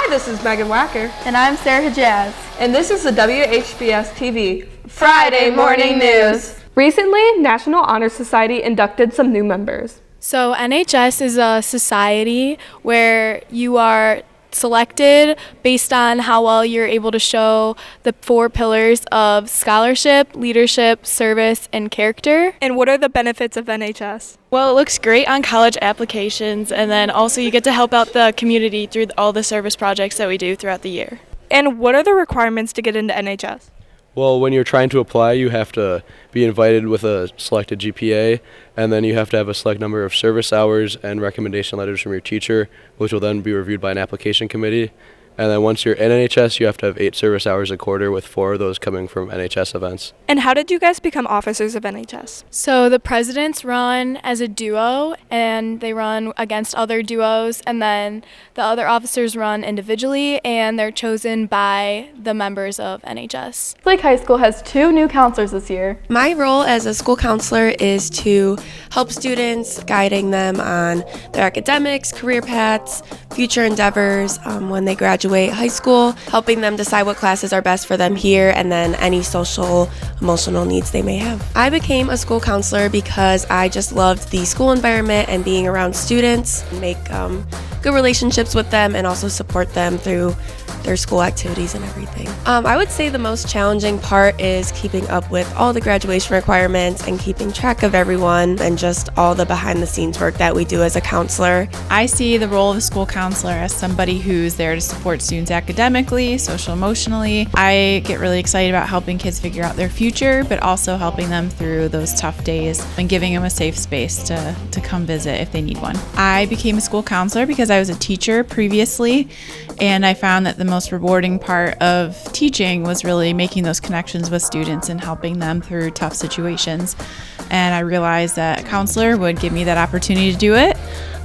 Hi, this is Megan Wacker. And I'm Sarah Jazz. And this is the WHBS TV Friday Morning News. Recently, National Honor Society inducted some new members. So NHS is a society where you are selected based on how well you're able to show the 4 pillars of scholarship, leadership, service, and character. And what are the benefits of NHS? Well, it looks great on college applications, and then also you get to help out the community through all the service projects that we do throughout the year. And what are the requirements to get into NHS? Well, when you're trying to apply, you have to be invited with a selected GPA, and then you have to have a select number of service hours and recommendation letters from your teacher, which will then be reviewed by an application committee. And then once you're in NHS, you have to have 8 service hours a quarter, with 4 of those coming from NHS events. And how did you guys become officers of NHS? So the presidents run as a duo, and they run against other duos, and then the other officers run individually, and they're chosen by the members of NHS. Lake High School has 2 new counselors this year. My role as a school counselor is to help students, guiding them on their academics, career paths, future endeavors when they graduate high school, helping them decide what classes are best for them here, and then any social, emotional needs they may have. I became a school counselor because I just loved the school environment and being around students, make good relationships with them, and also support them through their school activities and everything. I would say the most challenging part is keeping up with all the graduation requirements and keeping track of everyone and just all the behind the scenes work that we do as a counselor. I see the role of a school counselor as somebody who's there to support students academically, social emotionally. I get really excited about helping kids figure out their future, but also helping them through those tough days and giving them a safe space to come visit if they need one. I became a school counselor because I was a teacher previously, and I found that the most rewarding part of teaching was really making those connections with students and helping them through tough situations. And I realized that a counselor would give me that opportunity to do it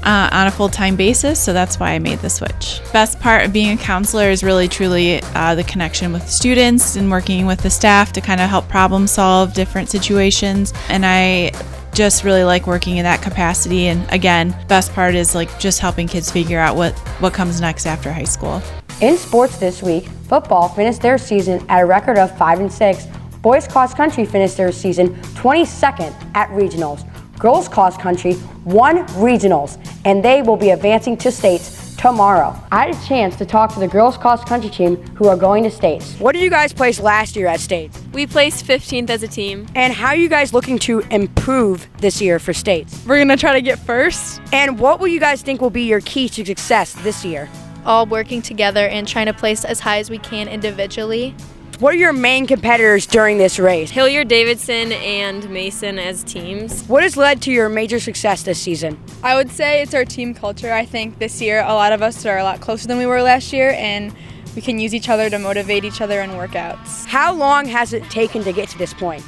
on a full-time basis, so that's why I made the switch. Best part of being a counselor is really truly the connection with students and working with the staff to kind of help problem solve different situations. And I just really like working in that capacity. And again, best part is like just helping kids figure out what comes next after high school. In sports this week, football finished their season at a record of 5-6. Boys cross country finished their season 22nd at regionals. Girls cross country won regionals, and they will be advancing to states tomorrow. I had a chance to talk to the girls cross country team who are going to states. What did you guys place last year at states? We placed 15th as a team. And how are you guys looking to improve this year for states? We're going to try to get first. And what will you guys think will be your key to success this year? All working together and trying to place as high as we can individually. What are your main competitors during this race? Hilliard Davidson and Mason as teams. What has led to your major success this season? I would say it's our team culture. I think this year a lot of us are a lot closer than we were last year, and we can use each other to motivate each other in workouts. How long has it taken to get to this point?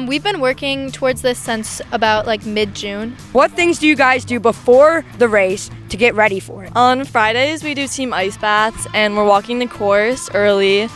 We've been working towards this since about mid-June. What things do you guys do before the race to get ready for it? On Fridays, we do team ice baths, and we're walking the course early.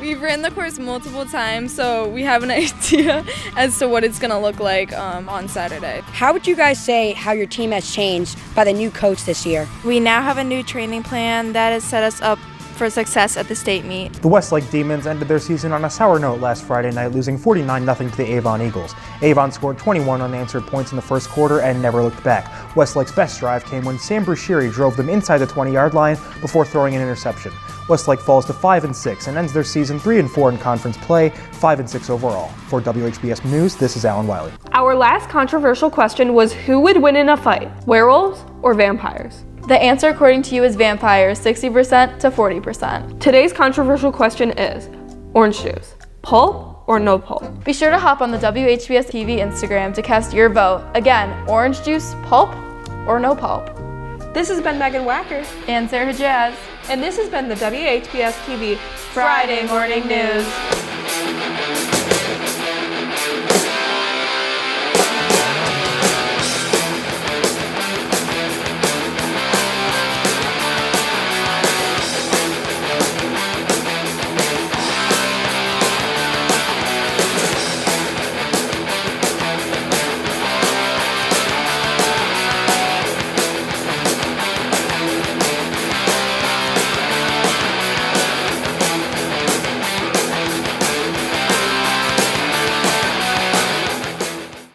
We've ran the course multiple times, so we have an idea as to what it's going to look like on Saturday. How would you guys say how your team has changed by the new coach this year? We now have a new training plan that has set us up for success at the state meet. The Westlake Demons ended their season on a sour note last Friday night, losing 49-0 to the Avon Eagles. Avon scored 21 unanswered points in the first quarter and never looked back. Westlake's best drive came when Sam Brushiri drove them inside the 20-yard line before throwing an interception. Westlake falls to 5-6 and ends their season 3-4 in conference play, 5-6 overall. For WHBS News, this is Alan Wiley. Our last controversial question was, who would win in a fight, werewolves or vampires? The answer according to you is vampires, 60% to 40%. Today's controversial question is, orange juice, pulp or no pulp? Be sure to hop on the WHBS TV Instagram to cast your vote. Again, orange juice, pulp or no pulp? This has been Megan Wacker and Sarah Jazz. And this has been the WHBS TV Friday Morning News.